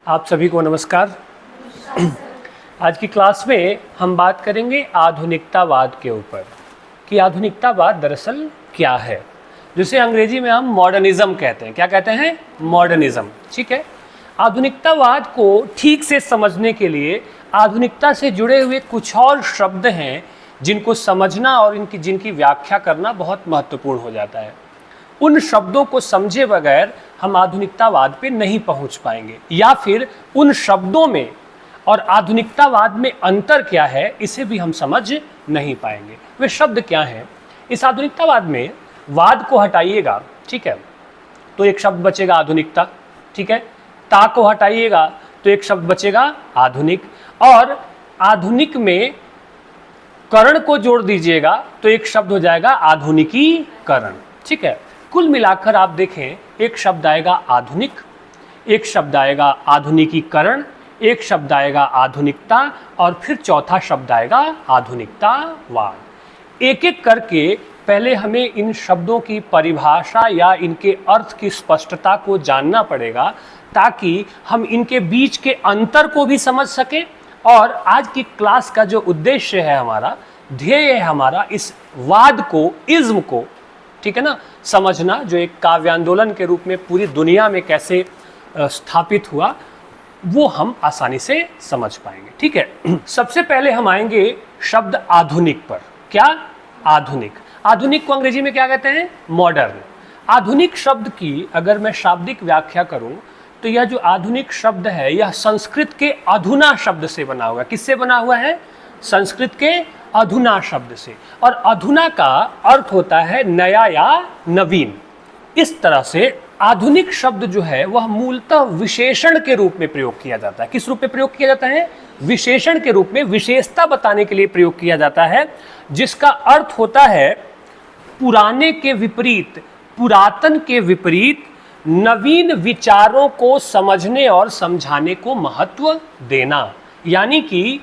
आप सभी को नमस्कार। आज की क्लास में हम बात करेंगे आधुनिकतावाद के ऊपर कि आधुनिकतावाद दरअसल क्या है, जिसे अंग्रेजी में हम मॉडर्निज्म कहते हैं। क्या कहते हैं? मॉडर्निज्म। ठीक है। आधुनिकतावाद को ठीक से समझने के लिए आधुनिकता से जुड़े हुए कुछ और शब्द हैं जिनको समझना और जिनकी व्याख्या करना बहुत महत्वपूर्ण हो जाता है। उन शब्दों को समझे बगैर हम आधुनिकतावाद पे नहीं पहुंच पाएंगे, या फिर उन शब्दों में और आधुनिकतावाद में अंतर क्या है इसे भी हम समझ नहीं पाएंगे। वे शब्द क्या हैं? इस आधुनिकतावाद में वाद को हटाइएगा, ठीक है, तो एक शब्द बचेगा आधुनिकता। ठीक है। ता को हटाइएगा तो एक शब्द बचेगा आधुनिक, और आधुनिक में करण को जोड़ दीजिएगा तो एक शब्द हो जाएगा आधुनिकीकरण। ठीक है। कुल मिलाकर आप देखें, एक शब्द आएगा आधुनिक, एक शब्द आएगा आधुनिकीकरण, एक शब्द आएगा आधुनिकता, और फिर चौथा शब्द आएगा आधुनिकतावाद। एक एक करके पहले हमें इन शब्दों की परिभाषा या इनके अर्थ की स्पष्टता को जानना पड़ेगा, ताकि हम इनके बीच के अंतर को भी समझ सकें। और आज की क्लास का जो उद्देश्य है, हमारा ध्येय है, हमारा इस वाद को, इज्म को, ठीक है ना, समझना, जो एक काव्य आंदोलन के रूप में पूरी दुनिया में कैसे स्थापित हुआ, वो हम आसानी से समझ पाएंगे। ठीक है। सबसे पहले हम आएंगे शब्द आधुनिक पर। क्या? आधुनिक। आधुनिक को अंग्रेजी में क्या कहते हैं? मॉडर्न। आधुनिक शब्द की अगर मैं शाब्दिक व्याख्या करूं तो यह जो आधुनिक शब्द है यह संस्कृत के अधुना शब्द से बना हुआ है। किससे बना हुआ है? संस्कृत के अधुना शब्द से। और अधुना का अर्थ होता है नया या नवीन। इस तरह से आधुनिक शब्द जो है वह मूलतः विशेषण के रूप में प्रयोग किया जाता है। किस रूप में प्रयोग किया जाता है? विशेषण के रूप में, विशेषता बताने के लिए प्रयोग किया जाता है, जिसका अर्थ होता है पुराने के विपरीत, पुरातन के विपरीत नवीन विचारों को समझने और समझाने को महत्व देना। यानी कि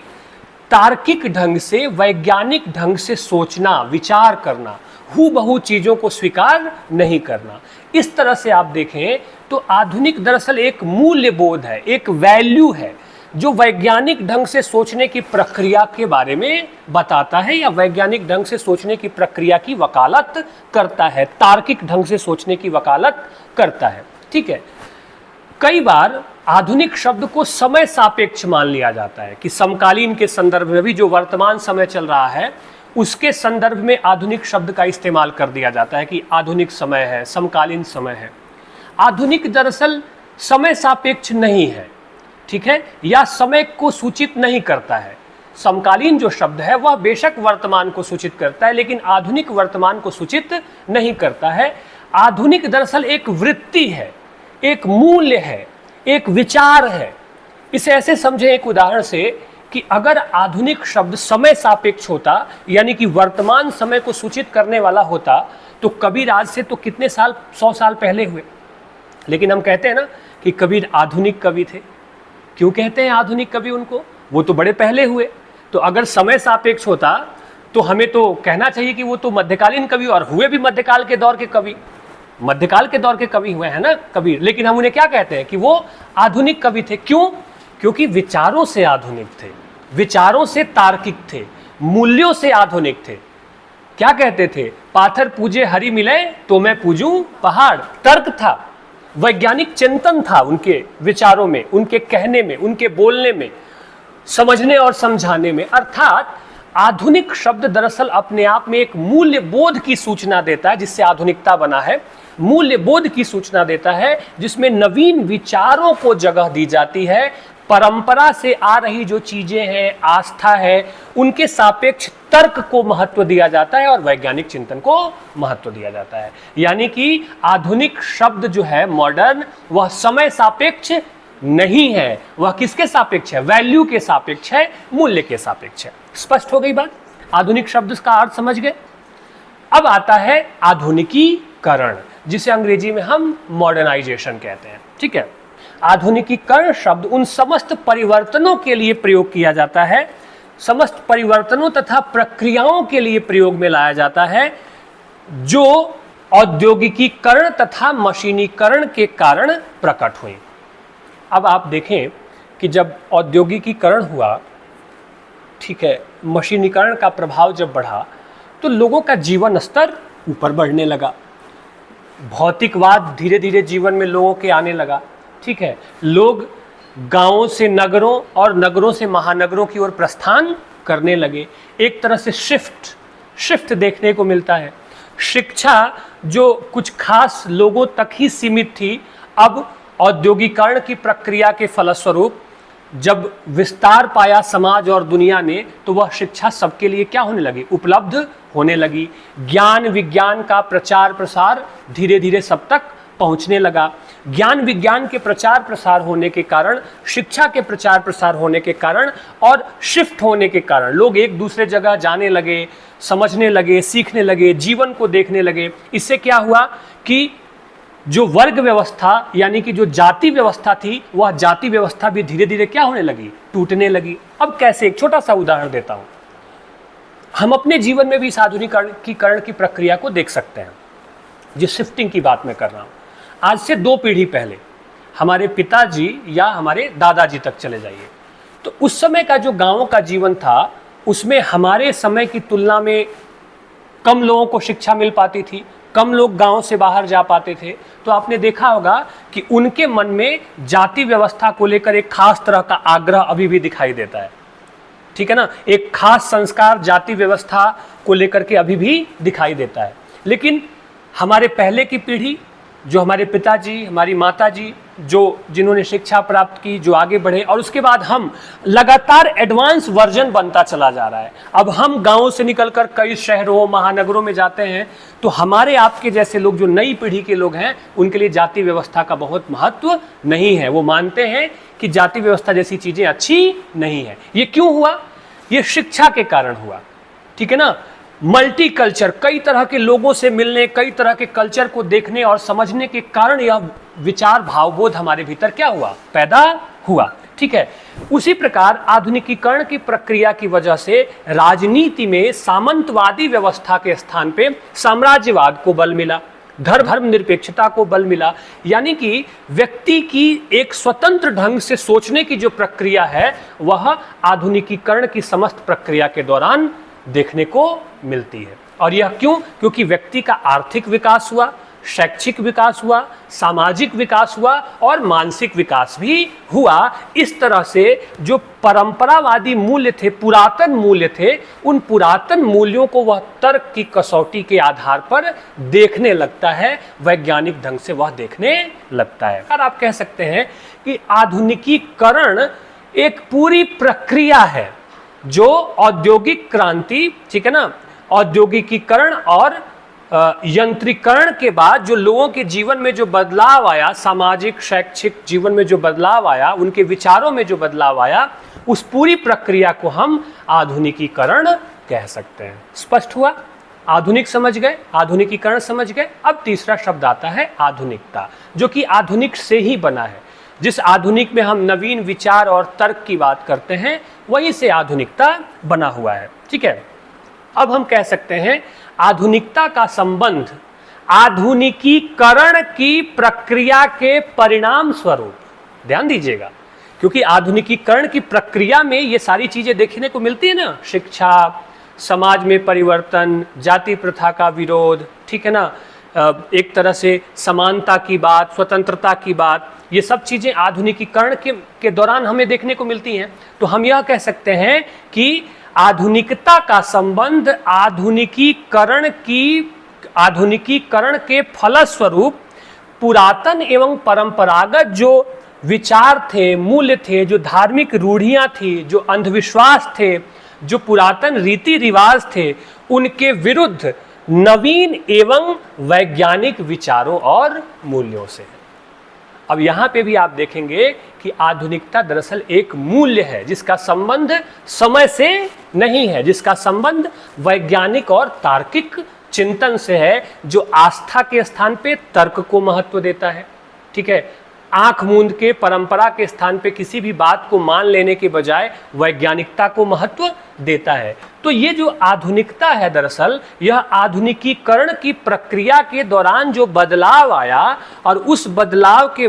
तार्किक ढंग से, वैज्ञानिक ढंग से सोचना, विचार करना, हूबहू चीज़ों को स्वीकार नहीं करना। इस तरह से आप देखें तो आधुनिक दरअसल एक मूल्य बोध है, एक वैल्यू है, जो वैज्ञानिक ढंग से सोचने की प्रक्रिया के बारे में बताता है, या वैज्ञानिक ढंग से सोचने की प्रक्रिया की वकालत करता है, तार्किक ढंग से सोचने की वकालत करता है। ठीक है। कई बार आधुनिक शब्द को समय सापेक्ष मान लिया जाता है कि समकालीन के संदर्भ में भी, जो वर्तमान समय चल रहा है उसके संदर्भ में आधुनिक शब्द का इस्तेमाल कर दिया जाता है कि आधुनिक समय है, समकालीन समय है। आधुनिक दरअसल समय सापेक्ष नहीं है, ठीक है, या समय को सूचित नहीं करता है। समकालीन जो शब्द है वह बेशक वर्तमान को सूचित करता है, लेकिन आधुनिक वर्तमान को सूचित नहीं करता है। आधुनिक दरअसल एक वृत्ति है, एक मूल्य है, एक विचार है। इसे ऐसे समझे एक उदाहरण से कि अगर आधुनिक शब्द समय सापेक्ष होता, यानी कि वर्तमान समय को सूचित करने वाला होता, तो कबीर आज से तो कितने साल, 100 साल पहले हुए। लेकिन हम कहते हैं ना कि कबीर आधुनिक कवि थे। क्यों कहते हैं आधुनिक कवि उनको? वो तो बड़े पहले हुए। तो अगर समय सापेक्ष होता तो हमें तो कहना चाहिए कि वो तो मध्यकालीन कवि, और हुए भी मध्यकाल के दौर के कवि, मध्यकाल के दौर के कवि हुए हैं ना कबीर। लेकिन हम उन्हें क्या कहते हैं कि वो आधुनिक कवि थे। क्यों? क्योंकि विचारों से आधुनिक थे, विचारों से तार्किक थे, मूल्यों से आधुनिक थे। क्या कहते थे? पाथर पूजे हरि मिले तो मैं पूजूं पहाड़। तर्क था, वैज्ञानिक चिंतन था उनके विचारों में, उनके कहने में, उनके बोलने में, समझने और समझाने में। अर्थात आधुनिक शब्द दरअसल अपने आप में एक मूल्य बोध की सूचना देता है, जिससे आधुनिकता बना है। मूल्य बोध की सूचना देता है जिसमें नवीन विचारों को जगह दी जाती है, परंपरा से आ रही जो चीजें हैं, आस्था है, उनके सापेक्ष तर्क को महत्व दिया जाता है और वैज्ञानिक चिंतन को महत्व दिया जाता है। यानी कि आधुनिक शब्द जो है मॉडर्न, वह समय सापेक्ष नहीं है, वह किसके सापेक्ष है? वैल्यू के सापेक्ष है, मूल्य के सापेक्ष है। स्पष्ट हो गई बात? आधुनिक शब्द का अर्थ समझ गए। अब आता है आधुनिकीकरण, जिसे अंग्रेजी में हम मॉडर्नाइजेशन कहते हैं। ठीक है। आधुनिकीकरण शब्द उन समस्त परिवर्तनों के लिए प्रयोग किया जाता है, समस्त परिवर्तनों तथा प्रक्रियाओं के लिए प्रयोग में लाया जाता है, जो औद्योगिकीकरण तथा मशीनीकरण के कारण प्रकट हुई। अब आप देखें कि जब औद्योगिकीकरण हुआ, ठीक है, मशीनीकरण का प्रभाव जब बढ़ा, तो लोगों का जीवन स्तर ऊपर बढ़ने लगा, भौतिकवाद धीरे धीरे जीवन में लोगों के आने लगा, ठीक है, लोग गांवों से नगरों और नगरों से महानगरों की ओर प्रस्थान करने लगे। एक तरह से शिफ्ट देखने को मिलता है। शिक्षा जो कुछ खास लोगों तक ही सीमित थी, अब औद्योगिकरण की प्रक्रिया के फलस्वरूप जब विस्तार पाया समाज और दुनिया ने, तो वह शिक्षा सबके लिए क्या होने लगी, उपलब्ध होने लगी। ज्ञान विज्ञान का प्रचार प्रसार धीरे धीरे सब तक पहुंचने लगा। ज्ञान विज्ञान के प्रचार प्रसार होने के कारण, शिक्षा के प्रचार प्रसार होने के कारण और शिफ्ट होने के कारण लोग एक दूसरे जगह जाने लगे, समझने लगे, सीखने लगे, जीवन को देखने लगे। इससे क्या हुआ कि जो वर्ग व्यवस्था यानी कि जो जाति व्यवस्था थी, वह जाति व्यवस्था भी धीरे धीरे क्या होने लगी, टूटने लगी। अब कैसे, एक छोटा सा उदाहरण देता हूं। हम अपने जीवन में भी इस आधुनिकीकरण की प्रक्रिया को देख सकते हैं। जिस शिफ्टिंग की बात मैं कर रहा हूं, आज से 2 पीढ़ी पहले हमारे पिताजी या हमारे दादाजी तक चले जाइए, तो उस समय का जो गांवों का जीवन था, उसमें हमारे समय की तुलना में कम लोगों को शिक्षा मिल पाती थी, कम लोग गांव से बाहर जा पाते थे। तो आपने देखा होगा कि उनके मन में जाति व्यवस्था को लेकर एक खास तरह का आग्रह अभी भी दिखाई देता है, ठीक है ना, एक खास संस्कार जाति व्यवस्था को लेकर के अभी भी दिखाई देता है। लेकिन हमारे पहले की पीढ़ी, जो हमारे पिताजी, हमारी माताजी, जिन्होंने शिक्षा प्राप्त की, जो आगे बढ़े, और उसके बाद हम लगातार एडवांस वर्जन बनता चला जा रहा है। अब हम गांवों से निकलकर कई शहरों महानगरों में जाते हैं, तो हमारे आपके जैसे लोग, जो नई पीढ़ी के लोग हैं, उनके लिए जाति व्यवस्था का बहुत महत्व नहीं है। वो मानते हैं कि जाति व्यवस्था जैसी चीजें अच्छी नहीं है। ये क्यों हुआ? ये शिक्षा के कारण हुआ, ठीक है ना। मल्टी कल्चर, कई तरह के लोगों से मिलने, कई तरह के कल्चर को देखने और समझने के कारण यह विचार भावबोध हमारे भीतर क्या हुआ, पैदा हुआ, ठीक है। उसी प्रकार आधुनिकीकरण की प्रक्रिया की वजह से राजनीति में सामंतवादी व्यवस्था के स्थान पे साम्राज्यवाद को बल मिला, धर्मनिरपेक्षता को बल मिला। यानी कि व्यक्ति की एक स्वतंत्र ढंग से सोचने की जो प्रक्रिया है, वह आधुनिकीकरण की समस्त प्रक्रिया के दौरान देखने को मिलती है। और यह क्यों? क्योंकि व्यक्ति का आर्थिक विकास हुआ, शैक्षिक विकास हुआ, सामाजिक विकास हुआ और मानसिक विकास भी हुआ। इस तरह से जो परंपरावादी मूल्य थे, पुरातन मूल्य थे, उन पुरातन मूल्यों को वह तर्क की कसौटी के आधार पर देखने लगता है, वैज्ञानिक ढंग से वह देखने लगता है। और आप कह सकते हैं कि आधुनिकीकरण एक पूरी प्रक्रिया है जो औद्योगिक क्रांति, ठीक है ना, औद्योगिकीकरण और यंत्रीकरण के बाद जो लोगों के जीवन में जो बदलाव आया, सामाजिक शैक्षिक जीवन में जो बदलाव आया, उनके विचारों में जो बदलाव आया, उस पूरी प्रक्रिया को हम आधुनिकीकरण कह सकते हैं। स्पष्ट हुआ? आधुनिक समझ गए, आधुनिकीकरण समझ गए। अब तीसरा शब्द आता है आधुनिकता, जो कि आधुनिक से ही बना है। जिस आधुनिक में हम नवीन विचार और तर्क की बात करते हैं, वहीं से आधुनिकता बना हुआ है, ठीक है। अब हम कह सकते हैं आधुनिकता का संबंध आधुनिकीकरण की प्रक्रिया के परिणाम स्वरूप, ध्यान दीजिएगा, क्योंकि आधुनिकीकरण की प्रक्रिया में ये सारी चीजें देखने को मिलती है ना, शिक्षा, समाज में परिवर्तन, जाति प्रथा का विरोध, ठीक है ना, एक तरह से समानता की बात, स्वतंत्रता की बात, ये सब चीजें आधुनिकीकरण के दौरान हमें देखने को मिलती हैं। तो हम यह कह सकते हैं कि आधुनिकता का संबंध आधुनिकीकरण के फलस्वरूप पुरातन एवं परंपरागत जो विचार थे, मूल्य थे, जो धार्मिक रूढ़ियां थी, जो अंधविश्वास थे, जो पुरातन रीति रिवाज थे, उनके विरुद्ध नवीन एवं वैज्ञानिक विचारों और मूल्यों से। अब यहाँ पे भी आप देखेंगे कि आधुनिकता दरअसल एक मूल्य है जिसका संबंध समय से नहीं है, जिसका संबंध वैज्ञानिक और तार्किक चिंतन से है, जो आस्था के स्थान पे तर्क को महत्व देता है, ठीक है। आंख मूंद के परंपरा के स्थान पे किसी भी बात को मान लेने के बजाय वैज्ञानिकता को महत्व देता है। तो ये जो आधुनिकता है, दरअसल यह आधुनिकीकरण की प्रक्रिया के दौरान जो बदलाव आया और उस बदलाव के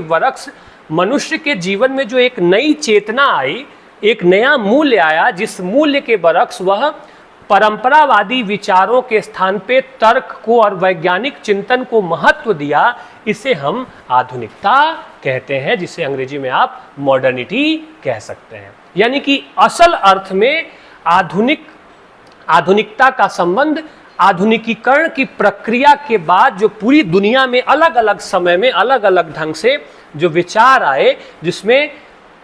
मनुष्य के जीवन में जो एक नई चेतना आई, एक नया मूल्य आया, जिस मूल्य के बरक्स वह परंपरावादी विचारों के स्थान पे तर्क को और वैज्ञानिक चिंतन को महत्व दिया, इसे हम आधुनिकता कहते हैं, जिसे अंग्रेजी में आप मॉडर्निटी कह सकते हैं। यानी कि असल अर्थ में आधुनिकता का संबंध आधुनिकीकरण की प्रक्रिया के बाद जो पूरी दुनिया में अलग अलग समय में अलग अलग ढंग से जो विचार आए, जिसमें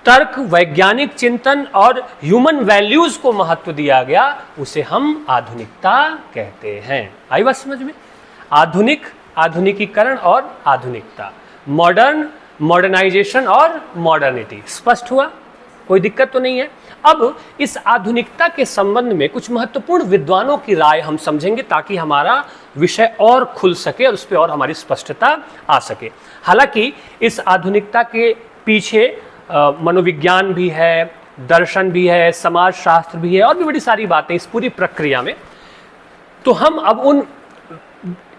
तर्क, वैज्ञानिक चिंतन और ह्यूमन वैल्यूज को महत्व दिया गया, उसे हम आधुनिकता कहते हैं। आई बात समझ में? आधुनिक, आधुनिकीकरण और आधुनिकता, मॉडर्न, मॉडर्नाइजेशन और मॉडर्निटी। स्पष्ट हुआ? कोई दिक्कत तो नहीं है। अब इस आधुनिकता के संबंध में कुछ महत्वपूर्ण विद्वानों की राय हम समझेंगे, ताकि हमारा विषय और खुल सके और उस पर और हमारी स्पष्टता आ सके। हालांकि इस आधुनिकता के पीछे मनोविज्ञान भी है, दर्शन भी है, समाजशास्त्र भी है, और भी बड़ी सारी बातें इस पूरी प्रक्रिया में। तो हम अब उन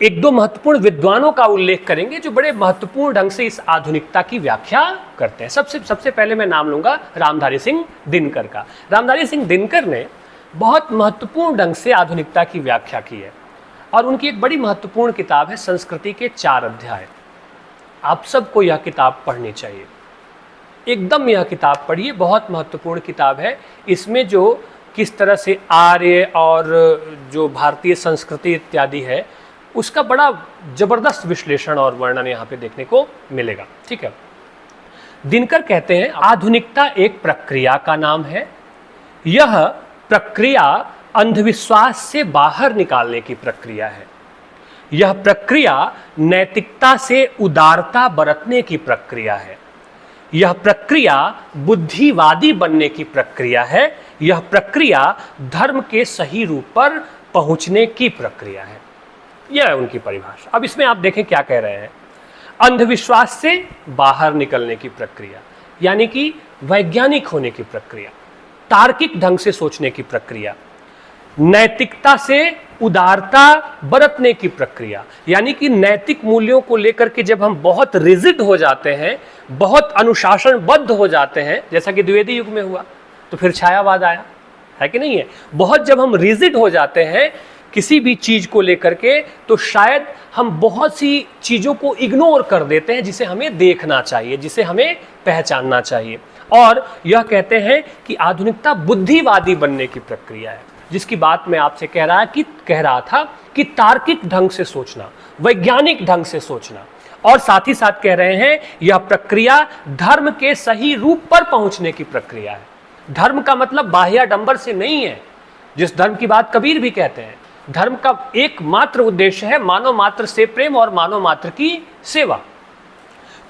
एक दो महत्वपूर्ण विद्वानों का उल्लेख करेंगे जो बड़े महत्वपूर्ण ढंग से इस आधुनिकता की व्याख्या करते हैं। सबसे पहले मैं नाम लूंगा रामधारी सिंह दिनकर का। रामधारी सिंह दिनकर ने बहुत महत्वपूर्ण ढंग से आधुनिकता की व्याख्या की है, और उनकी एक बड़ी महत्वपूर्ण किताब है संस्कृति के 4 अध्याय। आप सबको यह किताब पढ़नी चाहिए, एकदम यह किताब पढ़िए, बहुत महत्वपूर्ण किताब है। इसमें जो किस तरह से आर्य और जो भारतीय संस्कृति इत्यादि है, उसका बड़ा जबरदस्त विश्लेषण और वर्णन यहाँ पे देखने को मिलेगा। ठीक है, दिनकर कहते हैं आधुनिकता एक प्रक्रिया का नाम है। यह प्रक्रिया अंधविश्वास से बाहर निकालने की प्रक्रिया है। यह प्रक्रिया नैतिकता से उदारता बरतने की प्रक्रिया है। यह प्रक्रिया बुद्धिवादी बनने की प्रक्रिया है। यह प्रक्रिया धर्म के सही रूप पर पहुंचने की प्रक्रिया है। यह है उनकी परिभाषा। अब इसमें आप देखें क्या कह रहे हैं। अंधविश्वास से बाहर निकलने की प्रक्रिया, यानी कि वैज्ञानिक होने की प्रक्रिया, तार्किक ढंग से सोचने की प्रक्रिया, नैतिकता से उदारता बरतने की प्रक्रिया, यानी कि नैतिक मूल्यों को लेकर के जब हम बहुत रिजिड हो जाते हैं, बहुत अनुशासनबद्ध हो जाते हैं, जैसा कि द्विवेदी युग में हुआ, तो फिर छायावाद आया, है कि नहीं है? बहुत जब हम रिजिड हो जाते हैं किसी भी चीज को लेकर के, तो शायद हम बहुत सी चीजों को इग्नोर कर देते हैं जिसे हमें देखना चाहिए, जिसे हमें पहचानना चाहिए। और यह कहते हैं कि आधुनिकता बुद्धिवादी बनने की प्रक्रिया है, जिसकी बात मैं आपसे कह रहा था कि तार्किक ढंग से सोचना, वैज्ञानिक ढंग से सोचना, और साथ ही साथ कह रहे हैं यह प्रक्रिया धर्म के सही रूप पर पहुंचने की प्रक्रिया है। धर्म का मतलब बाह्याडंबर से नहीं है, जिस धर्म की बात कबीर भी कहते हैं। धर्म का एकमात्र उद्देश्य है मानव मात्र से प्रेम और मानव मात्र की सेवा।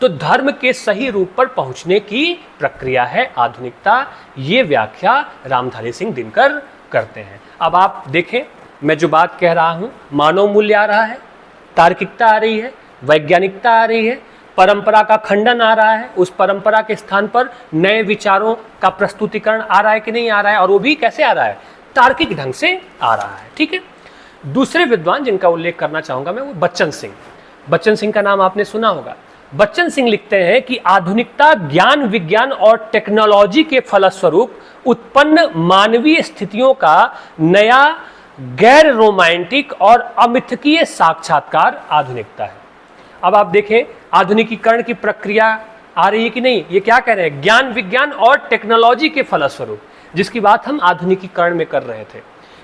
तो धर्म के सही रूप पर पहुंचने की प्रक्रिया है आधुनिकता। ये व्याख्या रामधारी सिंह दिनकर करते हैं। अब आप देखें, मैं जो बात कह रहा हूं, मानव मूल्य आ रहा है, तार्किकता आ रही है, वैज्ञानिकता आ रही है, परंपरा का खंडन आ रहा है, उस परंपरा के स्थान पर नए विचारों का प्रस्तुतिकरण आ रहा है कि नहीं आ रहा है, और वो भी कैसे आ रहा है? तार्किक ढंग से आ रहा है। ठीक है, दूसरे विद्वान जिनका उल्लेख करना चाहूंगा मैं, वो बच्चन सिंह। बच्चन सिंह का नाम आपने सुना होगा। बच्चन सिंह लिखते हैं कि आधुनिकता ज्ञान, विज्ञान और टेक्नोलॉजी के फलस्वरूप उत्पन्न मानवीय स्थितियों का नया, गैर रोमांटिक और अमिथकीय साक्षात्कार आधुनिकता है। अब आप देखें, आधुनिकीकरण की प्रक्रिया आ रही है कि नहीं? ये क्या कह रहे हैं? ज्ञान, विज्ञान और टेक्नोलॉजी के फलस्वरूप, जिसकी बात हम आधुनिकीकरण में कर रहे थे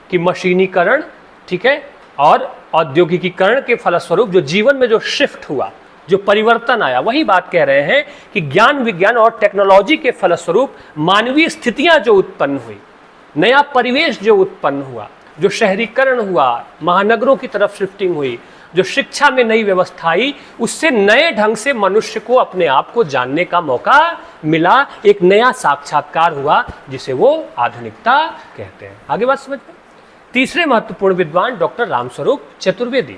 कि मशीनीकरण, ठीक है, और औद्योगिकीकरण के फलस्वरूप जो जीवन में जो शिफ्ट हुआ, जो परिवर्तन आया, वही बात कह रहे हैं कि ज्ञान, विज्ञान और टेक्नोलॉजी के फलस्वरूप मानवीय स्थितियां जो उत्पन्न हुई, नया परिवेश जो उत्पन्न हुआ, जो शहरीकरण हुआ, महानगरों की तरफ शिफ्टिंग हुई, जो शिक्षा में नई व्यवस्था आई, उससे नए ढंग से मनुष्य को अपने आप को जानने का मौका मिला, एक नया साक्षात्कार हुआ, जिसे वो आधुनिकता कहते हैं। आगे बात समझ में? तीसरे महत्वपूर्ण विद्वान डॉक्टर रामस्वरूप चतुर्वेदी।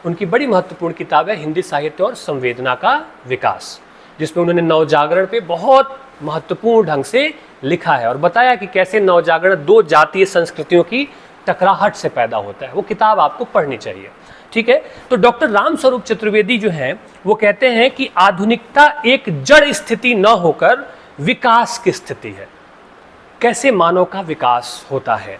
उनकी बड़ी महत्वपूर्ण किताब है हिंदी साहित्य और संवेदना का विकास, जिसमें उन्होंने नवजागरण पे बहुत महत्वपूर्ण ढंग से लिखा है और बताया कि कैसे नवजागरण दो जातीय संस्कृतियों की टकराहट से पैदा होता है। वो किताब आपको पढ़नी चाहिए। ठीक है। तो डॉक्टर रामस्वरूप चतुर्वेदी जो हैं वो कहते हैं कि आधुनिकता एक जड़ स्थिति न होकर विकास की स्थिति है। कैसे मानव का विकास होता है?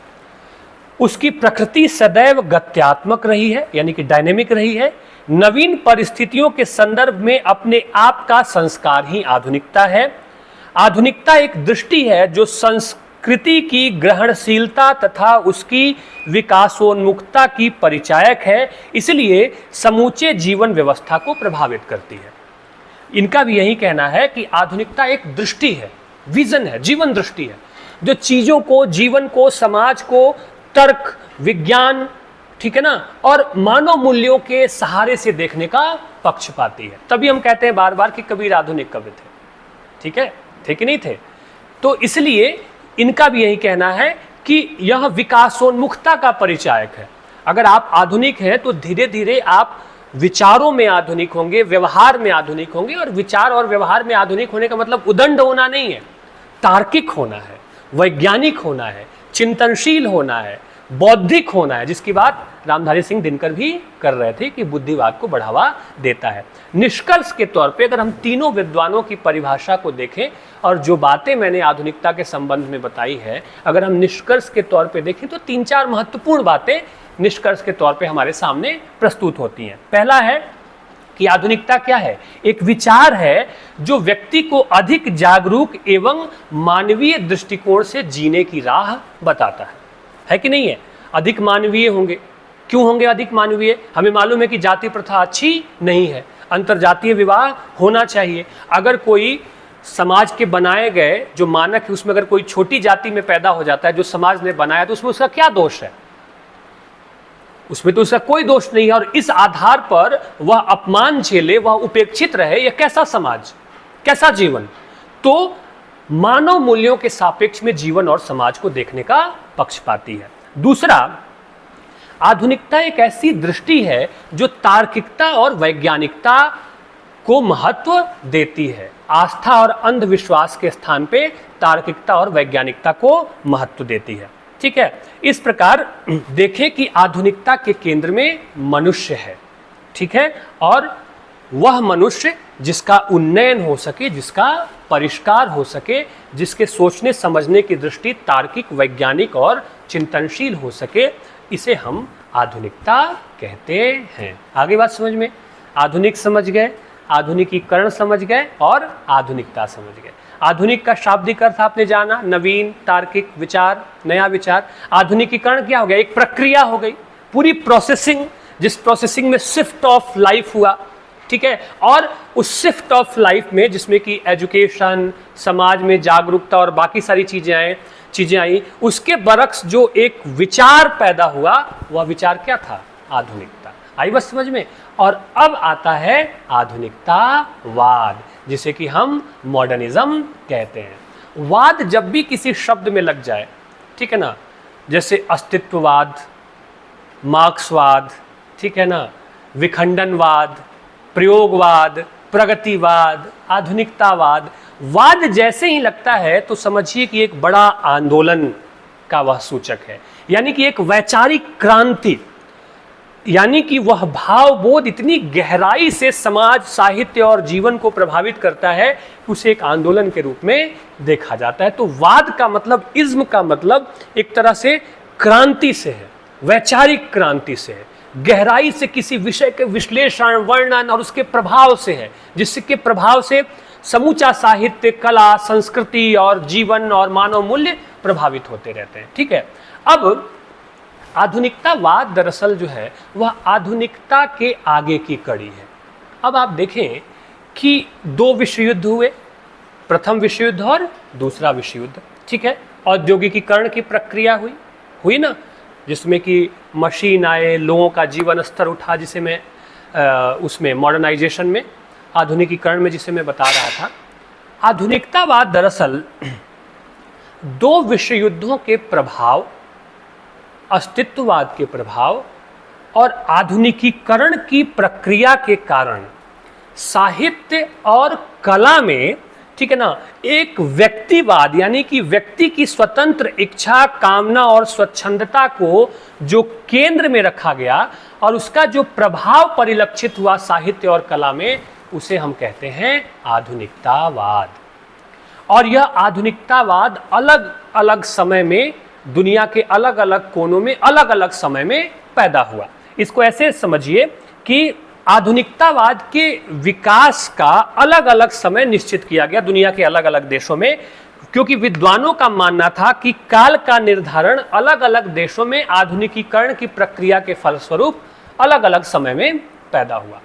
उसकी प्रकृति सदैव गत्यात्मक रही है, यानी कि डायनेमिक रही है। नवीन परिस्थितियों के संदर्भ में अपने आप का संस्कार ही आधुनिकता है। आधुनिकता एक दृष्टि है जो संस्कृति की ग्रहणशीलता तथा उसकी विकासोन्मुखता की परिचायक है, इसलिए समूचे जीवन व्यवस्था को प्रभावित करती है। इनका भी यही कहना है कि आधुनिकता एक दृष्टि है, विजन है, जीवन दृष्टि है, जो चीजों को, जीवन को, समाज को तर्क, विज्ञान, ठीक है ना, और मानव मूल्यों के सहारे से देखने का पक्ष पाती है। तभी हम कहते हैं बार बार कि कबीर आधुनिक कवि थे, ठीक है, थे कि नहीं थे? तो इसलिए इनका भी यही कहना है कि यह विकासोन्मुखता का परिचायक है। अगर आप आधुनिक हैं तो धीरे धीरे आप विचारों में आधुनिक होंगे, व्यवहार में आधुनिक होंगे। और विचार और व्यवहार में आधुनिक होने का मतलब उदंड होना नहीं है, तार्किक होना है, वैज्ञानिक होना है, चिंतनशील होना है, बौद्धिक होना है, जिसकी बात रामधारी सिंह दिनकर भी कर रहे थे कि बुद्धिवाद को बढ़ावा देता है। निष्कर्ष के तौर पे अगर हम तीनों विद्वानों की परिभाषा को देखें और जो बातें मैंने आधुनिकता के संबंध में बताई है, अगर हम निष्कर्ष के तौर पे देखें तो 3-4 महत्वपूर्ण बातें निष्कर्ष के तौर पे हमारे सामने प्रस्तुत होती हैं। पहला है कि आधुनिकता क्या है? एक विचार है जो व्यक्ति को अधिक जागरूक एवं मानवीय दृष्टिकोण से जीने की राह बताता है कि नहीं है? अधिक मानवीय होंगे। क्यों होंगे अधिक मानवीय? हमें मालूम है कि जाति प्रथा अच्छी नहीं है, अंतरजातीय विवाह होना चाहिए। अगर कोई समाज के बनाए गए जो मानक है उसमें अगर कोई छोटी जाति में पैदा हो जाता है जो समाज ने बनाया, तो उसमें उसका क्या दोष है? उसमें तो उसका कोई दोष नहीं है। और इस आधार पर वह अपमान झेले, वह उपेक्षित रहे, यह कैसा समाज, कैसा जीवन? तो मानव मूल्यों के सापेक्ष में जीवन और समाज को देखने का पक्ष पाती है। दूसरा, आधुनिकता एक ऐसी दृष्टि है जो तार्किकता और वैज्ञानिकता को महत्व देती है। आस्था और अंधविश्वास के स्थान पे तार्किकता और वैज्ञानिकता को महत्व देती है, ठीक है। इस प्रकार देखें कि आधुनिकता के केंद्र में मनुष्य है, ठीक है, और वह मनुष्य जिसका उन्नयन हो सके, जिसका परिष्कार हो सके, जिसके सोचने समझने की दृष्टि तार्किक, वैज्ञानिक और चिंतनशील हो सके, इसे हम आधुनिकता कहते हैं। आगे बात समझ में? आधुनिक समझ गए, आधुनिकीकरण समझ गए और आधुनिकता समझ गए। आधुनिक का शाब्दिक अर्थ आपने जाना, नवीन, तार्किक, विचार, नया विचार। आधुनिकीकरण क्या हो गया? एक प्रक्रिया हो गई, पूरी प्रोसेसिंग, जिस प्रोसेसिंग में शिफ्ट ऑफ लाइफ हुआ, ठीक है। और उस शिफ्ट ऑफ लाइफ में जिसमें कि एजुकेशन, समाज में जागरूकता और बाकी सारी चीजें आई, उसके बरक्स जो एक विचार पैदा हुआ, वह विचार क्या था? आधुनिकता। आई बस समझ में? और अब आता है आधुनिकतावाद, जिसे कि हम मॉडर्निज्म कहते हैं। वाद जब भी किसी शब्द में लग जाए, ठीक है ना, जैसे अस्तित्ववाद, मार्क्सवाद, ठीक है ना, विखंडनवाद, प्रयोगवाद, प्रगतिवाद, आधुनिकतावाद, वाद जैसे ही लगता है तो समझिए कि एक बड़ा आंदोलन का वह सूचक है, यानी कि एक वैचारिक क्रांति, यानी कि वह भावबोध इतनी गहराई से समाज, साहित्य और जीवन को प्रभावित करता है कि उसे एक आंदोलन के रूप में देखा जाता है। तो वाद का मतलब, इज्म का मतलब एक तरह से क्रांति से है, वैचारिक क्रांति से है, गहराई से किसी विषय के विश्लेषण, वर्णन और उसके प्रभाव से है, जिसके प्रभाव से समूचा साहित्य, कला, संस्कृति और जीवन और मानव मूल्य प्रभावित होते रहते हैं, ठीक है। अब आधुनिकतावाद दरअसल जो है वह आधुनिकता के आगे की कड़ी है। अब आप देखें कि 2 विश्व युद्ध हुए, प्रथम विश्व युद्ध और दूसरा विश्व युद्ध, ठीक है। औद्योगिकीकरण की प्रक्रिया हुई ना, जिसमें कि मशीन आए, लोगों का जीवन स्तर उठा, जिसे मैं उसमें मॉडर्नाइजेशन में, आधुनिकीकरण में जिसे मैं बता रहा था। आधुनिकतावाद दरअसल 2 विश्व युद्धों के प्रभाव, अस्तित्ववाद के प्रभाव और आधुनिकीकरण की प्रक्रिया के कारण साहित्य और कला में, ठीक है ना, एक व्यक्तिवाद, यानी कि व्यक्ति की स्वतंत्र इच्छा, कामना और स्वच्छंदता को जो केंद्र में रखा गया और उसका जो प्रभाव परिलक्षित हुआ साहित्य और कला में, उसे हम कहते हैं आधुनिकतावाद। और यह आधुनिकतावाद अलग अलग समय में दुनिया के अलग अलग कोनों में अलग अलग समय में पैदा हुआ। इसको ऐसे समझिए कि आधुनिकतावाद के विकास का अलग अलग समय निश्चित किया गया दुनिया के अलग अलग देशों में, क्योंकि विद्वानों का मानना था कि काल का निर्धारण अलग अलग देशों में आधुनिकीकरण की प्रक्रिया के फलस्वरूप अलग अलग समय में पैदा हुआ।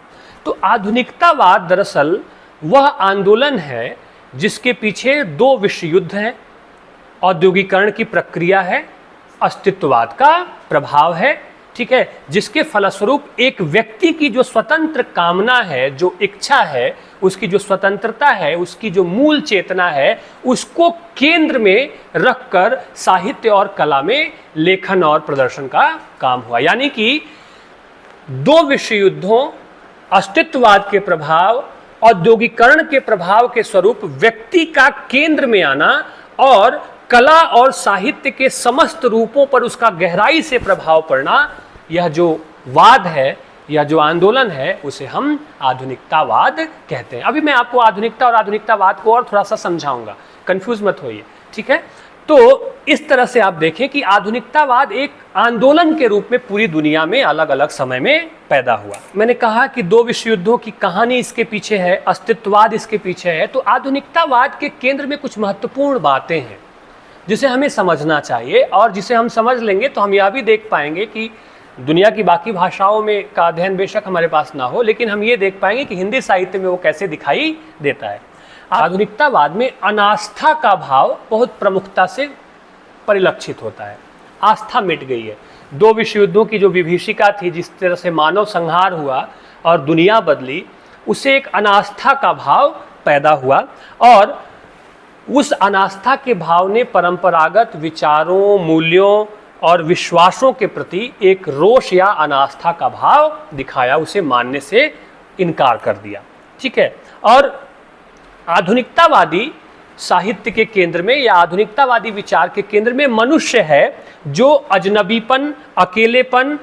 तो आधुनिकतावाद दरअसल वह आंदोलन है जिसके पीछे दो विश्व युद्ध हैं, औद्योगिकरण की प्रक्रिया है, अस्तित्ववाद का प्रभाव है, ठीक है, जिसके फलस्वरूप एक व्यक्ति की जो स्वतंत्र कामना है, जो इच्छा है, उसकी जो स्वतंत्रता है, उसकी जो मूल चेतना है, उसको केंद्र में रखकर साहित्य और कला में लेखन और प्रदर्शन का काम हुआ। यानी कि दो विश्व युद्धों, अस्तित्ववाद के प्रभाव, औद्योगिकरण के प्रभाव के स्वरूप व्यक्ति का केंद्र में आना और कला और साहित्य के समस्त रूपों पर उसका गहराई से प्रभाव पड़ना, यह जो वाद है, यह जो आंदोलन है, उसे हम आधुनिकतावाद कहते हैं। अभी मैं आपको आधुनिकता और आधुनिकतावाद को और थोड़ा सा समझाऊंगा, कंफ्यूज मत होइए, ठीक है। तो इस तरह से आप देखें कि आधुनिकतावाद एक आंदोलन के रूप में पूरी दुनिया में अलग अलग समय में पैदा हुआ। मैंने कहा कि दो विश्व युद्धों की कहानी इसके पीछे है, अस्तित्ववाद इसके पीछे है। तो आधुनिकतावाद के केंद्र में कुछ महत्वपूर्ण बातें हैं जिसे हमें समझना चाहिए, और जिसे हम समझ लेंगे तो हम यह भी देख पाएंगे कि दुनिया की बाकी भाषाओं में का अध्ययन बेशक हमारे पास ना हो, लेकिन हम ये देख पाएंगे कि हिंदी साहित्य में वो कैसे दिखाई देता है। आधुनिकतावाद में अनास्था का भाव बहुत प्रमुखता से परिलक्षित होता है। आस्था मिट गई है। दो विश्व युद्धों की जो विभीषिका थी, जिस तरह से मानव संहार हुआ और दुनिया बदली, उससे एक अनास्था का भाव पैदा हुआ, और उस अनास्था के भाव ने परंपरागत विचारों, मूल्यों और विश्वासों के प्रति एक रोष या अनास्था का भाव दिखाया, उसे मानने से इनकार कर दिया, ठीक है। और आधुनिकतावादी साहित्य के केंद्र में या आधुनिकतावादी विचार के केंद्र में मनुष्य है, जो अजनबीपन, अकेलेपन,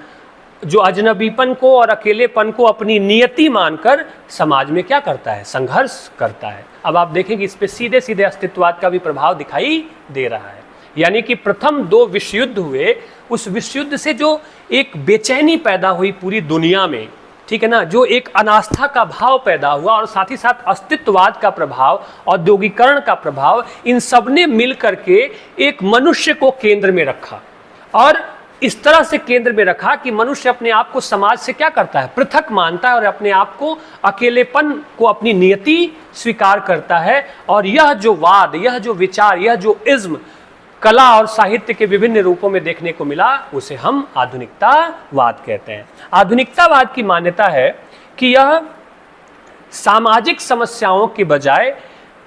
जो अजनबीपन को और अकेलेपन को अपनी नियति मानकर समाज में क्या करता है, संघर्ष करता है। अब आप देखेंगे इस पे सीधे सीधे अस्तित्ववाद का भी प्रभाव दिखाई दे रहा है। यानी कि प्रथम दो विश्व युद्ध हुए, उस विश्व युद्ध से जो एक बेचैनी पैदा हुई पूरी दुनिया में, ठीक है ना, जो एक अनास्था का भाव पैदा हुआ, और साथ ही साथ अस्तित्ववाद का प्रभाव, औद्योगिकरण का प्रभाव, इन सब ने मिल करके एक मनुष्य को केंद्र में रखा, और इस तरह से केंद्र में रखा कि मनुष्य अपने आप को समाज से क्या करता है, पृथक मानता है, और अपने आप को अकेलेपन को अपनी नियति स्वीकार करता है। और यह जो वाद, यह जो विचार, यह जो इज्म कला और साहित्य के विभिन्न रूपों में देखने को मिला, उसे हम आधुनिकतावाद कहते हैं। आधुनिकतावाद की मान्यता है कि यह सामाजिक समस्याओं के बजाय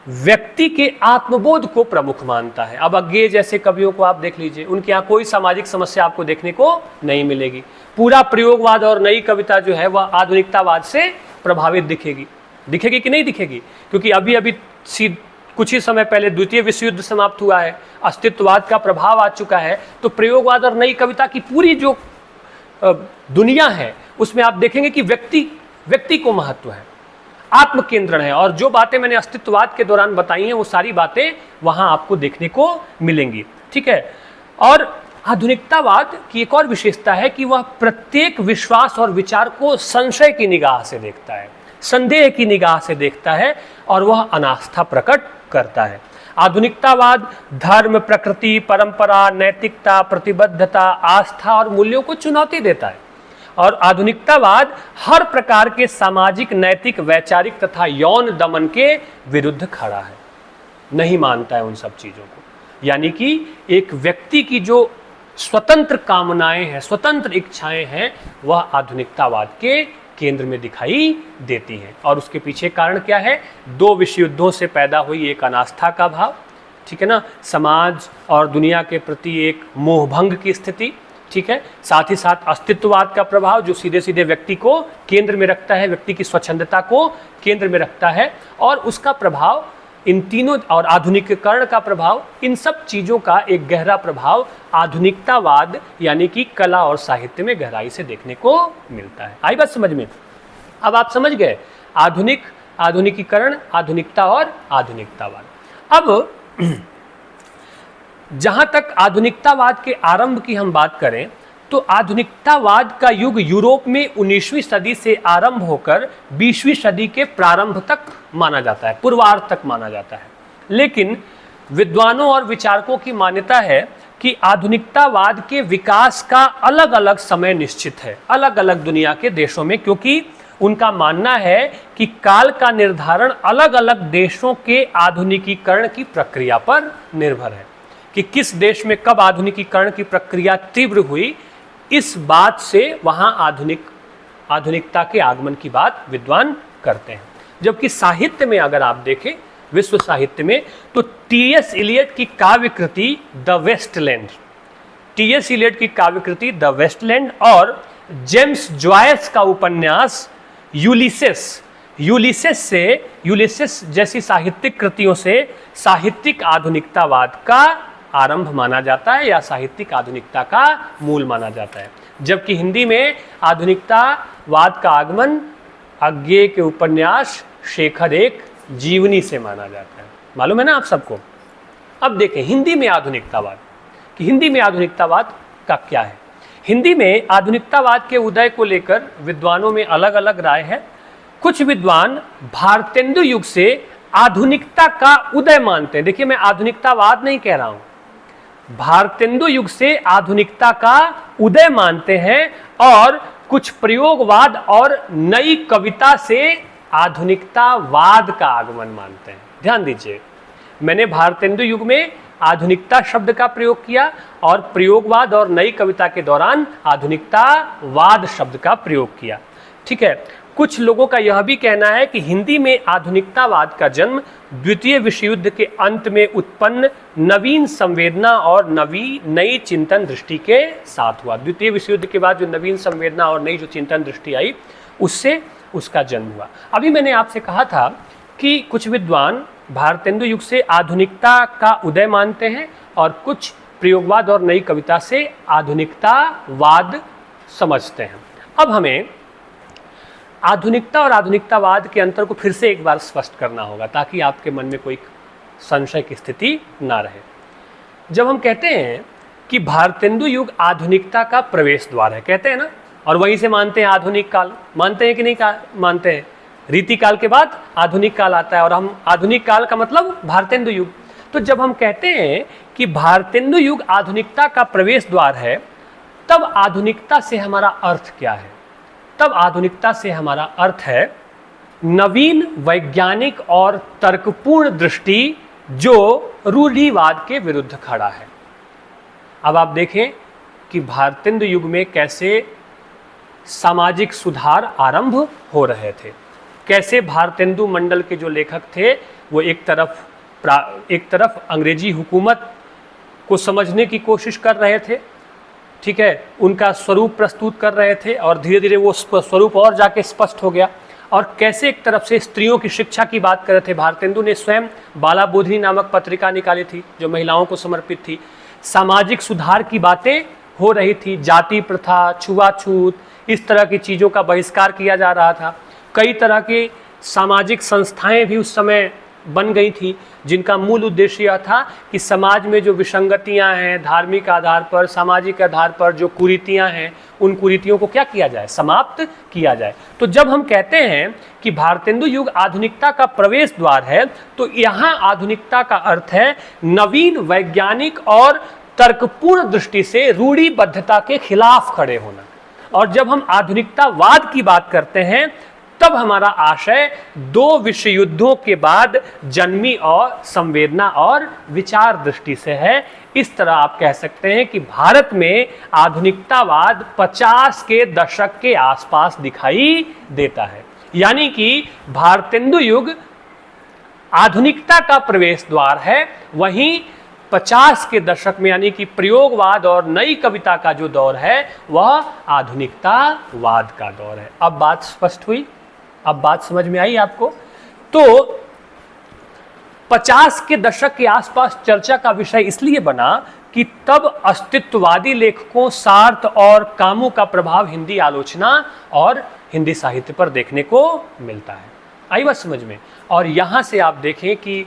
व्यक्ति के आत्मबोध को प्रमुख मानता है। अब अज्ञेय जैसे कवियों को आप देख लीजिए, उनके यहाँ कोई सामाजिक समस्या आपको देखने को नहीं मिलेगी। पूरा प्रयोगवाद और नई कविता जो है वह आधुनिकतावाद से प्रभावित दिखेगी। दिखेगी कि नहीं दिखेगी? क्योंकि अभी अभी कुछ ही समय पहले द्वितीय विश्व युद्ध समाप्त हुआ है, अस्तित्ववाद का प्रभाव आ चुका है, तो प्रयोगवाद और नई कविता की पूरी जो दुनिया है उसमें आप देखेंगे कि व्यक्ति को महत्व है, आत्म केंद्रण है, और जो बातें मैंने अस्तित्ववाद के दौरान बताई हैं वो सारी बातें वहां आपको देखने को मिलेंगी, ठीक है। और आधुनिकतावाद की एक और विशेषता है कि वह प्रत्येक विश्वास और विचार को संशय की निगाह से देखता है, संदेह की निगाह से देखता है, और वह अनास्था प्रकट करता है। आधुनिकतावाद धर्म, प्रकृति, परंपरा, नैतिकता, प्रतिबद्धता, आस्था और मूल्यों को चुनौती देता है, और आधुनिकतावाद हर प्रकार के सामाजिक, नैतिक, वैचारिक तथा यौन दमन के विरुद्ध खड़ा है, नहीं मानता है उन सब चीजों को। यानी कि एक व्यक्ति की जो स्वतंत्र कामनाएं हैं, स्वतंत्र इच्छाएं हैं, वह आधुनिकतावाद के केंद्र में दिखाई देती हैं। और उसके पीछे कारण क्या है? दो विश्व युद्धों से पैदा हुई एक अनास्था का भाव, ठीक है ना, समाज और दुनिया के प्रति एक मोहभंग की स्थिति, ठीक है, साथ ही साथ अस्तित्ववाद का प्रभाव जो सीधे सीधे व्यक्ति को केंद्र में रखता है, व्यक्ति की स्वच्छंदता को केंद्र में रखता है, और उसका प्रभाव इन तीनों और आधुनिकीकरण का प्रभाव, इन सब चीज़ों का एक गहरा प्रभाव आधुनिकतावाद यानी कि कला और साहित्य में गहराई से देखने को मिलता है। आई बात समझ में? अब आप समझ गए आधुनिक, आधुनिकीकरण, आधुनिकता और आधुनिकतावाद। अब जहां तक आधुनिकतावाद के आरंभ की हम बात करें तो आधुनिकतावाद का युग यूरोप में 19वीं सदी से आरंभ होकर 20वीं सदी के प्रारंभ तक माना जाता है, पूर्वार्ध तक माना जाता है। लेकिन विद्वानों और विचारकों की मान्यता है कि आधुनिकतावाद के विकास का अलग अलग समय निश्चित है अलग अलग दुनिया के देशों में, क्योंकि उनका मानना है कि काल का निर्धारण अलग अलग देशों के आधुनिकीकरण की प्रक्रिया पर निर्भर है कि किस देश में कब आधुनिकीकरण की प्रक्रिया तीव्र हुई। इस बात से वहां आधुनिकता के आगमन की बात विद्वान करते हैं। जबकि साहित्य में अगर आप देखें, विश्व साहित्य में, तो टी.एस. इलियट की काव्य कृति द वेस्टलैंड, टी.एस. इलियट की काव्य कृति द वेस्टलैंड और जेम्स जॉयस का उपन्यास यूलिसेस जैसी साहित्यिक कृतियों से साहित्यिक आधुनिकतावाद का आरंभ माना जाता है या साहित्यिक आधुनिकता का मूल माना जाता है। जबकि हिंदी में आधुनिकतावाद का आगमन अज्ञेय के उपन्यास शेखर एक जीवनी से माना जाता है। मालूम है ना आप सबको? अब देखें हिंदी में आधुनिकतावाद, कि हिंदी में आधुनिकतावाद का क्या है। हिंदी में आधुनिकतावाद के उदय को लेकर विद्वानों में अलग अलग राय है। कुछ विद्वान भारतेंदु युग से आधुनिकता का उदय मानते हैं। देखिए मैं आधुनिकतावाद नहीं कह रहा हूं, भारतेंदु युग से आधुनिकता का उदय मानते हैं और कुछ प्रयोगवाद और नई कविता से आधुनिकतावाद का आगमन मानते हैं। ध्यान दीजिए, मैंने भारतेंदु युग में आधुनिकता शब्द का प्रयोग किया और प्रयोगवाद और नई कविता के दौरान आधुनिकतावाद शब्द का प्रयोग किया। ठीक है, कुछ लोगों का यह भी कहना है कि हिंदी में आधुनिकतावाद का जन्म द्वितीय विश्व युद्ध के अंत में उत्पन्न नवीन संवेदना और नई चिंतन दृष्टि के साथ हुआ। द्वितीय विश्व युद्ध के बाद जो नवीन संवेदना और नई जो चिंतन दृष्टि आई, उससे उसका जन्म हुआ। अभी मैंने आपसे कहा था कि कुछ विद्वान भारतेंदु युग से आधुनिकता का उदय मानते हैं और कुछ प्रयोगवाद और नई कविता से आधुनिकतावाद समझते हैं। अब हमें आधुनिकता और आधुनिकतावाद के अंतर को फिर से एक बार स्पष्ट करना होगा ताकि आपके मन में कोई संशय की स्थिति ना रहे। जब हम कहते हैं कि भारतेंदु युग आधुनिकता का प्रवेश द्वार है, कहते हैं ना, और वहीं से मानते हैं आधुनिक काल, मानते हैं कि नहीं मानते हैं? रीति काल के बाद आधुनिक काल आता है और हम आधुनिक काल का मतलब भारतेंदु युग। तो जब हम कहते हैं कि भारतेंदु युग आधुनिकता का प्रवेश द्वार है, तब आधुनिकता से हमारा अर्थ क्या है? तब आधुनिकता से हमारा अर्थ है नवीन वैज्ञानिक और तर्कपूर्ण दृष्टि जो रूढ़िवाद के विरुद्ध खड़ा है। अब आप देखें कि भारतेंदु युग में कैसे सामाजिक सुधार आरंभ हो रहे थे, कैसे भारतेंदु मंडल के जो लेखक थे वो एक तरफ अंग्रेजी हुकूमत को समझने की कोशिश कर रहे थे, ठीक है, उनका स्वरूप प्रस्तुत कर रहे थे और धीरे धीरे वो स्वरूप और जाके स्पष्ट हो गया। और कैसे एक तरफ से स्त्रियों की शिक्षा की बात कर रहे थे। भारतेंदु ने स्वयं बाला बोधिनी नामक पत्रिका निकाली थी जो महिलाओं को समर्पित थी। सामाजिक सुधार की बातें हो रही थी, जाति प्रथा, छुआछूत, इस तरह की चीज़ों का बहिष्कार किया जा रहा था। कई तरह की सामाजिक संस्थाएं भी उस समय बन गई थी जिनका मूल उद्देश्य यह था कि समाज में जो विसंगतियां हैं, धार्मिक आधार पर, सामाजिक आधार पर जो कुरीतियां हैं, उन कुरीतियों को क्या किया जाए? समाप्त किया जाए। तो जब हम कहते हैं कि भारतेंदु युग आधुनिकता का प्रवेश द्वार है, तो यहाँ आधुनिकता का अर्थ है नवीन वैज्ञानिक और तर्कपूर्ण दृष्टि से रूढ़िबद्धता के खिलाफ खड़े होना। और जब हम आधुनिकतावाद की बात करते हैं तब हमारा आशय दो विश्व युद्धों के बाद जन्मी और संवेदना और विचार दृष्टि से है। इस तरह आप कह सकते हैं कि भारत में आधुनिकतावाद 50 के दशक के आसपास दिखाई देता है, यानी कि भारतेंदु युग आधुनिकता का प्रवेश द्वार है, वहीं 50 के दशक में यानी कि प्रयोगवाद और नई कविता का जो दौर है वह आधुनिकतावाद का दौर है। अब बात स्पष्ट हुई? अब बात समझ में आई आपको? तो 50 के दशक के आसपास चर्चा का विषय इसलिए बना कि तब अस्तित्ववादी लेखकों सार्थ और कामू का प्रभाव हिंदी आलोचना और हिंदी साहित्य पर देखने को मिलता है। आई बात समझ में। और यहाँ से आप देखें कि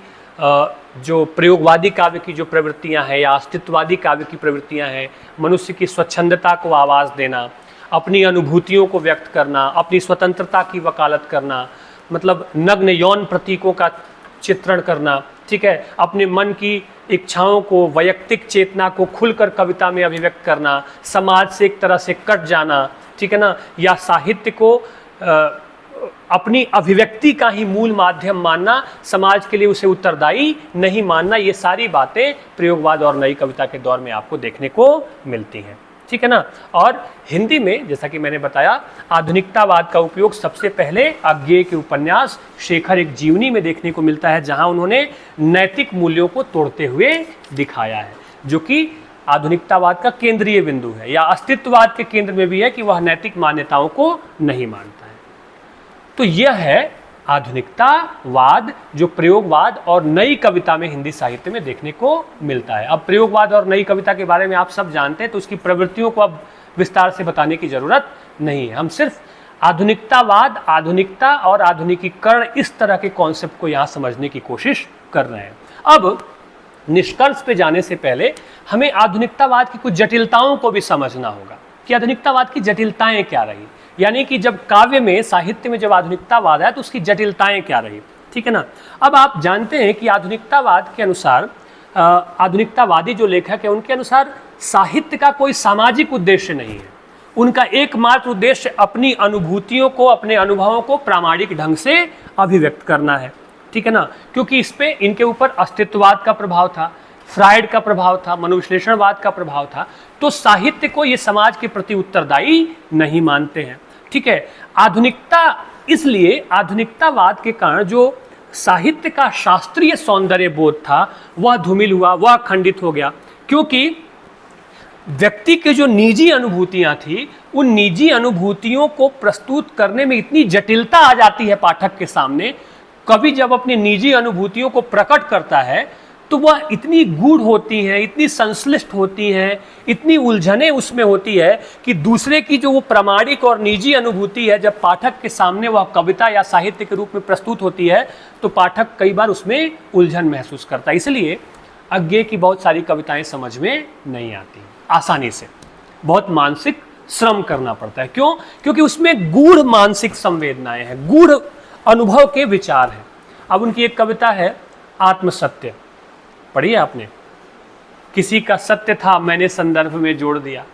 जो प्रयोगवादी काव्य की जो प्रवृत्तियाँ हैं या अस्तित्ववादी काव्य की प्रवृत्तियाँ हैं, मनुष्य की स्वच्छंदता को आवाज़ देना, अपनी अनुभूतियों को व्यक्त करना, अपनी स्वतंत्रता की वकालत करना, मतलब नग्न यौन प्रतीकों का चित्रण करना, ठीक है, अपने मन की इच्छाओं को, वैयक्तिक चेतना को खुलकर कविता में अभिव्यक्त करना, समाज से एक तरह से कट जाना, ठीक है ना, या साहित्य को अपनी अभिव्यक्ति का ही मूल माध्यम मानना, समाज के लिए उसे उत्तरदायी नहीं मानना, ये सारी बातें प्रयोगवाद और नई कविता के दौर में आपको देखने को मिलती हैं, ठीक है ना। और हिंदी में जैसा कि मैंने बताया, आधुनिकतावाद का उपयोग सबसे पहले अज्ञेय के उपन्यास शेखर एक जीवनी में देखने को मिलता है, जहां उन्होंने नैतिक मूल्यों को तोड़ते हुए दिखाया है, जो कि आधुनिकतावाद का केंद्रीय बिंदु है, या अस्तित्ववाद के केंद्र में भी है कि वह नैतिक मान्यताओं को नहीं मानता है। तो यह है आधुनिकतावाद, जो प्रयोगवाद और नई कविता में हिंदी साहित्य में देखने को मिलता है। अब प्रयोगवाद और नई कविता के बारे में आप सब जानते हैं, तो उसकी प्रवृत्तियों को अब विस्तार से बताने की जरूरत नहीं है। हम सिर्फ आधुनिकतावाद, आधुनिकता और आधुनिकीकरण, इस तरह के कॉन्सेप्ट को यहाँ समझने की कोशिश कर रहे हैं। अब निष्कर्ष पे जाने से पहले हमें आधुनिकतावाद की कुछ जटिलताओं को भी समझना होगा कि आधुनिकतावाद की जटिलताएं क्या रही, यानी कि जब काव्य में, साहित्य में जब आधुनिकतावाद आया तो उसकी जटिलताएं क्या रही, ठीक है ना। अब आप जानते हैं कि आधुनिकतावाद के अनुसार, आधुनिकतावादी जो लेखक है उनके अनुसार साहित्य का कोई सामाजिक उद्देश्य नहीं है। उनका एकमात्र उद्देश्य अपनी अनुभूतियों को, अपने अनुभवों को प्रामाणिक ढंग से अभिव्यक्त करना है, ठीक है ना, क्योंकि इस पे इनके ऊपर अस्तित्ववाद का प्रभाव था, फ्राइड का प्रभाव था, मनोविश्लेषणवाद का प्रभाव था। तो साहित्य को ये समाज के प्रति उत्तरदायी नहीं मानते हैं, ठीक है। आधुनिकता, इसलिए आधुनिकतावाद के कारण जो साहित्य का शास्त्रीय सौंदर्य बोध था वह धूमिल हुआ, वह खंडित हो गया, क्योंकि व्यक्ति के जो निजी अनुभूतियां थी, उन निजी अनुभूतियों को प्रस्तुत करने में इतनी जटिलता आ जाती है पाठक के सामने। कवि जब अपनी निजी अनुभूतियों को प्रकट करता है तो वह इतनी गूढ़ होती हैं, इतनी संश्लिष्ट होती हैं, इतनी उलझने उसमें होती है कि दूसरे की जो वो प्रामाणिक और निजी अनुभूति है, जब पाठक के सामने वह कविता या साहित्य के रूप में प्रस्तुत होती है तो पाठक कई बार उसमें उलझन महसूस करता है। इसलिए अज्ञेय की बहुत सारी कविताएं समझ में नहीं आती आसानी से, बहुत मानसिक श्रम करना पड़ता है। क्यों? क्योंकि उसमें गूढ़ मानसिक संवेदनाएं हैं, गूढ़ अनुभव के विचार हैं। अब उनकी एक कविता है आत्मसत्य, पढ़ी है आपने? किसी का सत्य था मैंने संदर्भ में जोड़ दिया,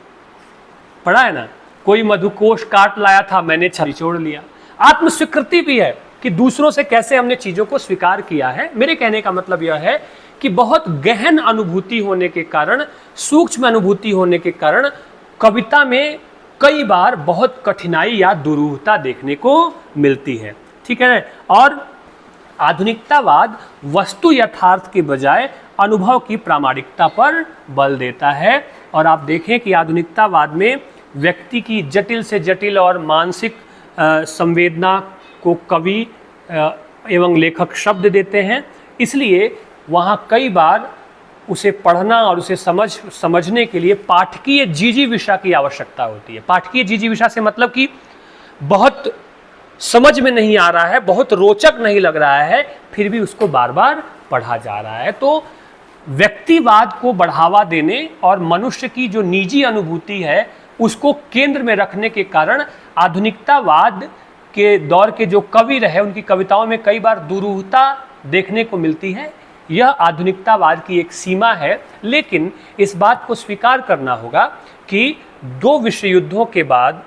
पढ़ा है ना? कोई मधुकोश काट लाया था मैंने छड़ी छोड़ लिया। आत्मस्वीकृति भी है कि दूसरों से कैसे हमने चीजों को स्वीकार किया है। मेरे कहने का मतलब यह है कि बहुत गहन अनुभूति होने के कारण, सूक्ष्म अनुभूति होने के कारण कविता में कई बार बहुत कठिनाई या दुरूहता देखने को मिलती है, ठीक है। और आधुनिकतावाद वस्तु यथार्थ के बजाय अनुभव की प्रामाणिकता पर बल देता है। और आप देखें कि आधुनिकतावाद में व्यक्ति की जटिल से जटिल और मानसिक संवेदना को कवि एवं लेखक शब्द देते हैं, इसलिए वहाँ कई बार उसे पढ़ना और उसे समझने के लिए पाठकीय जिजीविषा की आवश्यकता होती है। पाठकीय जिजीविषा से मतलब कि बहुत समझ में नहीं आ रहा है, बहुत रोचक नहीं लग रहा है, फिर भी उसको बार बार पढ़ा जा रहा है। तो व्यक्तिवाद को बढ़ावा देने और मनुष्य की जो निजी अनुभूति है उसको केंद्र में रखने के कारण आधुनिकतावाद के दौर के जो कवि रहे उनकी कविताओं में कई बार दुरूहता देखने को मिलती है। यह आधुनिकतावाद की एक सीमा है, लेकिन इस बात को स्वीकार करना होगा कि दो विश्व युद्धों के बाद,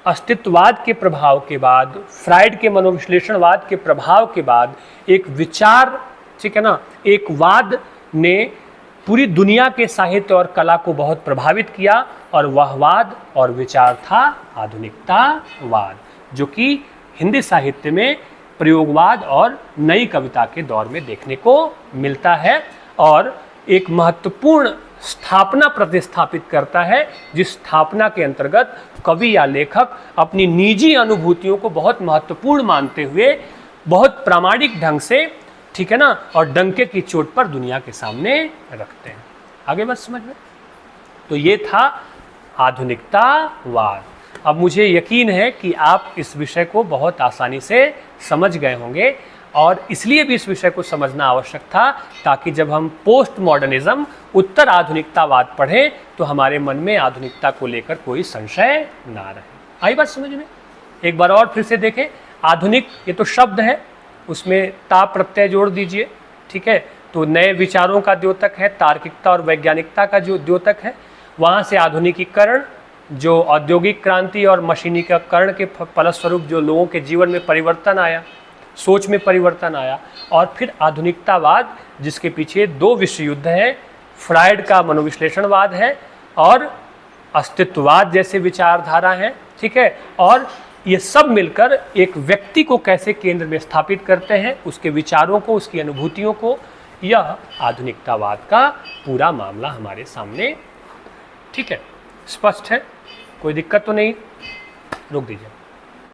अस्तित्ववाद के प्रभाव के बाद, फ्राइड के मनोविश्लेषणवाद के प्रभाव के बाद एक विचार, ठीक है ना, एक वाद ने पूरी दुनिया के साहित्य और कला को बहुत प्रभावित किया, और वह वाद और विचार था आधुनिकतावाद, जो कि हिंदी साहित्य में प्रयोगवाद और नई कविता के दौर में देखने को मिलता है और एक महत्वपूर्ण स्थापना प्रतिस्थापित करता है, जिस स्थापना के अंतर्गत कवि या लेखक अपनी निजी अनुभूतियों को बहुत महत्वपूर्ण मानते हुए बहुत प्रामाणिक ढंग से ठीक है ना, और डंके की चोट पर दुनिया के सामने रखते हैं। आगे बस समझ में। तो ये था आधुनिकतावाद। अब मुझे यकीन है कि आप इस विषय को बहुत आसानी से समझ गए होंगे, और इसलिए भी इस विषय को समझना आवश्यक था ताकि जब हम पोस्ट मॉडर्निज्म, उत्तर आधुनिकतावाद पढ़ें तो हमारे मन में आधुनिकता को लेकर कोई संशय ना रहे। आई बात समझ में। एक बार और फिर से देखें, आधुनिक ये तो शब्द है, उसमें ता प्रत्यय जोड़ दीजिए, ठीक है। तो नए विचारों का द्योतक है, तार्किकता और वैज्ञानिकता का जो द्योतक है। वहाँ से आधुनिकीकरण, जो औद्योगिक क्रांति और मशीनीकरण के फलस्वरूप जो लोगों के जीवन में परिवर्तन आया, सोच में परिवर्तन आया, और फिर आधुनिकतावाद जिसके पीछे 2 विश्व युद्ध हैं, फ्रायड का मनोविश्लेषणवाद है और अस्तित्ववाद जैसे विचारधारा हैं, ठीक है। और ये सब मिलकर एक व्यक्ति को कैसे केंद्र में स्थापित करते हैं, उसके विचारों को, उसकी अनुभूतियों को, यह आधुनिकतावाद का पूरा मामला हमारे सामने, ठीक है। स्पष्ट है, कोई दिक्कत तो नहीं? रोक दीजिए।